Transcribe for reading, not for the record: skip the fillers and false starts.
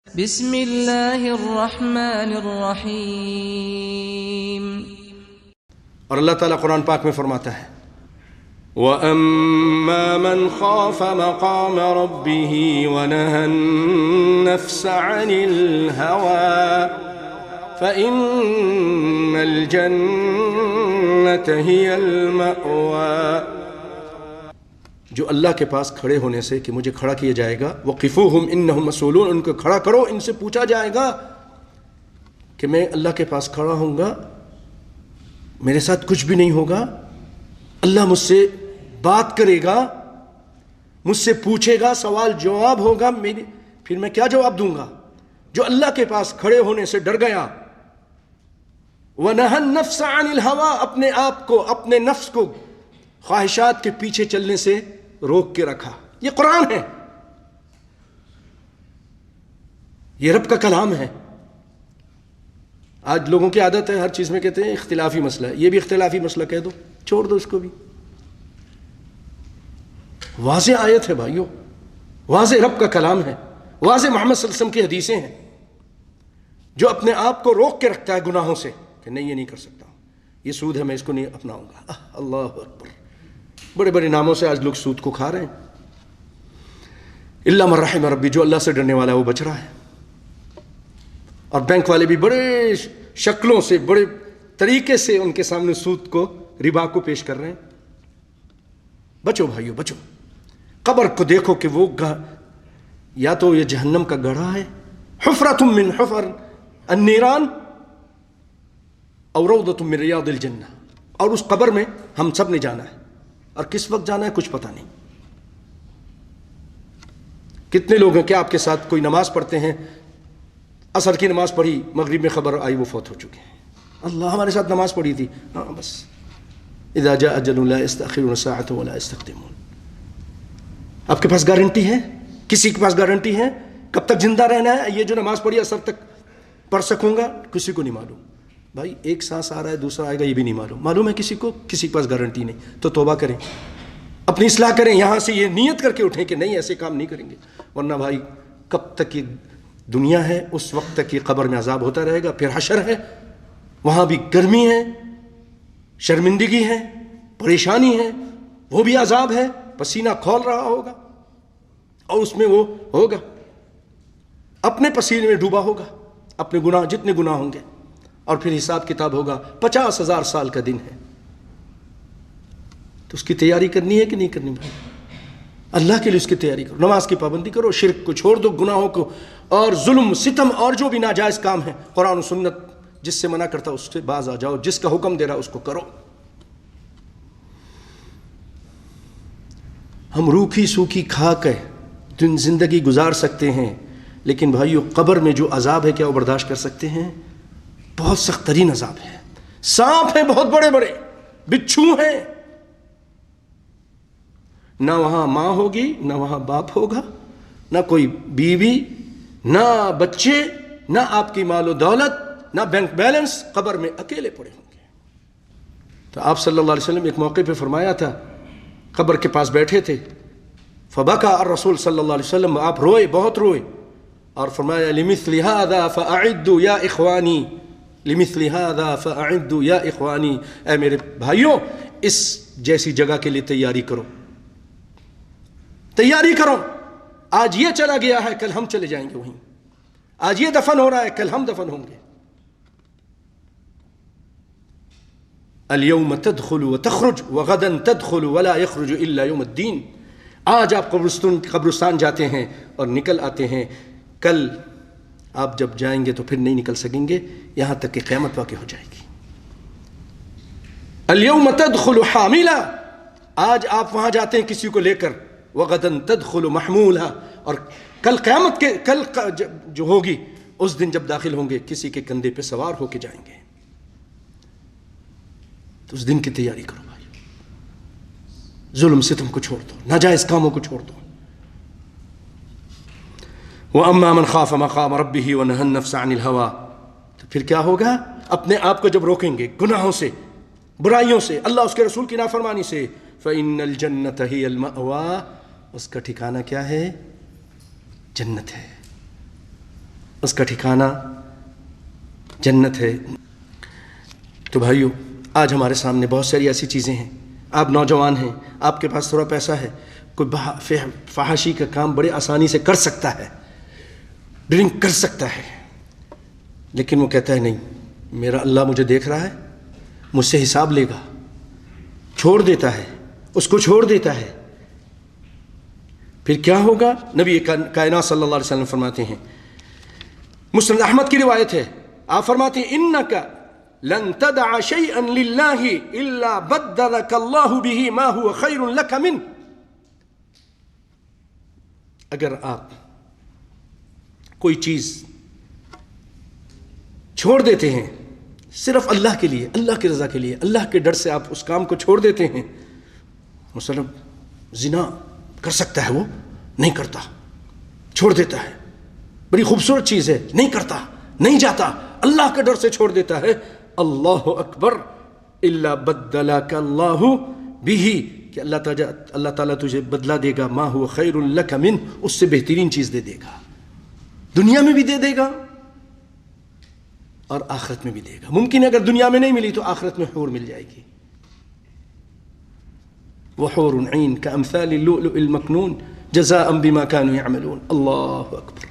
بسم اللہ الرحمن الرحیم۔ اور اللہ تعالیٰ قرآن پاک میں فرماتا ہے وَأَمَّا مَنْ خَافَ مَقَامَ رَبِّهِ وَنَهَى النَّفْسَ عَنِ الْهَوَى فَإِنَّ الْجَنَّةَ هِيَ الْمَأْوَى۔ جو اللہ کے پاس کھڑے ہونے سے کہ مجھے کھڑا کیا جائے گا، وَقِفُوهُمْ إِنَّهُمْ مَسْئُولُونَ، ان کو کھڑا کرو، ان سے پوچھا جائے گا کہ میں اللہ کے پاس کھڑا ہوں گا، میرے ساتھ کچھ بھی نہیں ہوگا، اللہ مجھ سے بات کرے گا، مجھ سے پوچھے گا، سوال جواب ہوگا، پھر میں کیا جواب دوں گا؟ جو اللہ کے پاس کھڑے ہونے سے ڈر گیا، وَنَهَى النَّفْسَ عَنِ الْهَوَى، اپنے آپ کو، اپنے نفس کو خواہشات کے پیچھے چلنے سے روک کے رکھا۔ یہ قرآن ہے، یہ رب کا کلام ہے۔ آج لوگوں کی عادت ہے ہر چیز میں کہتے ہیں اختلافی مسئلہ ہے، یہ بھی اختلافی مسئلہ کہہ دو، چھوڑ دو اس کو بھی۔ واضح آیت ہے بھائیو، واضح رب کا کلام ہے، واضح محمد صلی اللہ علیہ وسلم کی حدیثیں ہیں۔ جو اپنے آپ کو روک کے رکھتا ہے گناہوں سے کہ نہیں یہ نہیں کر سکتا، یہ سود ہے میں اس کو نہیں اپناؤں گا، اللہ اکبر۔ بڑے بڑے ناموں سے آج لوگ سود کو کھا رہے ہیں۔ الا من رحم ربی، جو اللہ سے ڈرنے والا ہے وہ بچ رہا ہے۔ اور بینک والے بھی بڑے شکلوں سے، بڑے طریقے سے ان کے سامنے سود کو، ربا کو پیش کر رہے ہیں۔ بچو بھائیو بچو، قبر کو دیکھو کہ وہ یا تو یہ جہنم کا گڑھا ہے، حفرۃ من حفر النیران اور روضۃ من ریاض الجنہ، اور اس قبر میں ہم سب نے جانا ہے، اور کس وقت جانا ہے کچھ پتہ نہیں۔ کتنے لوگ ہیں کہ آپ کے ساتھ کوئی نماز پڑھتے ہیں، عصر کی نماز پڑھی، مغرب میں خبر آئی وہ فوت ہو چکے ہیں، اللہ ہمارے ساتھ نماز پڑھی تھی، ہاں بس۔ اذا جاء اجل لا يستأخرون ساعة ولا يستقدمون۔ آپ کے پاس گارنٹی ہے؟ کسی کے پاس گارنٹی ہے کب تک زندہ رہنا ہے؟ یہ جو نماز پڑھی عصر تک پڑھ سکوں گا، کسی کو نہیں معلوم۔ بھائی ایک سانس آ رہا ہے دوسرا آئے گا، یہ بھی نہیں معلوم۔ معلوم ہے کسی کو؟ کسی کے پاس گارنٹی نہیں۔ تو توبہ کریں، اپنی اصلاح کریں، یہاں سے یہ نیت کر کے اٹھیں کہ نہیں ایسے کام نہیں کریں گے، ورنہ بھائی کب تک یہ دنیا ہے اس وقت تک یہ قبر میں عذاب ہوتا رہے گا، پھر حشر ہے، وہاں بھی گرمی ہے، شرمندگی ہے، پریشانی ہے، وہ بھی عذاب ہے، پسینہ کھول رہا ہوگا، اور اس میں وہ ہوگا اپنے پسینے میں ڈوبا ہوگا، اپنے گناہ جتنے گناہ ہوں گے، اور پھر حساب کتاب ہوگا۔ 50,000 سال کا دن ہے، تو اس کی تیاری کرنی ہے کہ نہیں کرنی بھائی؟ اللہ کے لیے اس کی تیاری کرو، نماز کی پابندی کرو، شرک کو چھوڑ دو، گناہوں کو اور ظلم ستم اور جو بھی ناجائز کام ہے، قرآن و سنت جس سے منع کرتا اس سے باز آ جاؤ، جس کا حکم دے رہا اس کو کرو۔ ہم روکھی سوکھی کھا کے زندگی گزار سکتے ہیں، لیکن بھائیو قبر میں جو عذاب ہے کیا وہ برداشت کر سکتے ہیں؟ بہت سخت ترین عذاب ہے، سانپ ہیں بہت بڑے بڑے، بچھو ہیں، نہ وہاں ماں ہوگی، نہ وہاں باپ ہوگا، نہ کوئی بیوی، نہ بچے، نہ آپ کی مال و دولت، نہ بینک بیلنس، قبر میں اکیلے پڑے ہوں گے۔ تو آپ صلی اللہ علیہ وسلم ایک موقع پہ فرمایا تھا، قبر کے پاس بیٹھے تھے، فبکا الرسول صلی اللہ علیہ وسلم، آپ روئے، بہت روئے، اور فرمایا لمثل هذا فاعدوا یا اخوانی، لمثل هذا فاعدوا یا اخوانی، اے میرے بھائیوں اس جیسی جگہ کے لیے تیاری کرو، تیاری کرو، آج یہ چلا گیا ہے کل ہم چلے جائیں گے وہیں، آج یہ دفن ہو رہا ہے کل ہم دفن ہوں گے۔ اليوم تدخل وتخرج وغدا تدخل ولا يخرج الا يوم الدين، آج آپ قبرستان جاتے ہیں اور نکل آتے ہیں، کل آپ جب جائیں گے تو پھر نہیں نکل سکیں گے یہاں تک کہ قیامت واقع ہو جائے گی۔ اليوم تدخل حاملا، آج آپ وہاں جاتے ہیں کسی کو لے کر، وغدا تدخل محمولا، اور کل قیامت کے کل جو ہوگی اس دن جب داخل ہوں گے کسی کے کندھے پہ سوار ہو کے جائیں گے۔ تو اس دن کی تیاری کرو بھائی، ظلم ستم کو چھوڑ دو، ناجائز کاموں کو چھوڑ دو۔ وَأَمَّا مَنْ خَافَ مَقَامَ رَبِّهِ وَنَهَى النَّفْسَ عَنِ الْهَوَى، تو پھر کیا ہوگا؟ اپنے آپ کو جب روکیں گے گناہوں سے، برائیوں سے، اللہ اس کے رسول کی نافرمانی سے، فَإِنَّ الْجَنَّةَ هِيَ الْمَأْوَى، اس کا ٹھکانہ کیا ہے؟ جنت ہے۔ اس کا ٹھکانہ جنت ہے۔ تو بھائیو، آج ہمارے سامنے بہت ساری ایسی چیزیں ہیں، آپ نوجوان ہیں، آپ کے پاس تھوڑا پیسہ ہے، کوئی فحاشی کا کام بڑے آسانی سے کر سکتا ہے، ڈرنک کر سکتا ہے، لیکن وہ کہتا ہے نہیں، میرا اللہ مجھے دیکھ رہا ہے، مجھ سے حساب لے گا، چھوڑ دیتا ہے، اس کو چھوڑ دیتا ہے۔ پھر کیا ہوگا؟ نبی کائنات صلی اللہ علیہ وسلم فرماتے ہیں، مسند احمد کی روایت ہے، آپ فرماتے ہیں انک لن تدع شیئا للہ الا بدلک اللہ به ما هو خیر لک منہ۔ اگر آپ کوئی چیز چھوڑ دیتے ہیں صرف اللہ کے لیے، اللہ کی رضا کے لیے، اللہ کے ڈر سے آپ اس کام کو چھوڑ دیتے ہیں، مثلا زنا کر سکتا ہے، وہ نہیں کرتا، چھوڑ دیتا ہے، بڑی خوبصورت چیز ہے، نہیں کرتا، نہیں جاتا، اللہ کے ڈر سے چھوڑ دیتا ہے، اللہ اکبر، الا بدلک اللہ بہ، کہ اللہ تعالیٰ تجھے بدلہ دے گا، ما هو خیر لک منہ، اس سے بہترین چیز دے دے گا، دنیا میں بھی دے دے گا اور آخرت میں بھی دے گا۔ ممکن ہے اگر دنیا میں نہیں ملی تو آخرت میں حور مل جائے گی، وحور عین کامثال اللؤلؤ المکنون جزاء بما كانوا يعملون۔ اللہ اکبر۔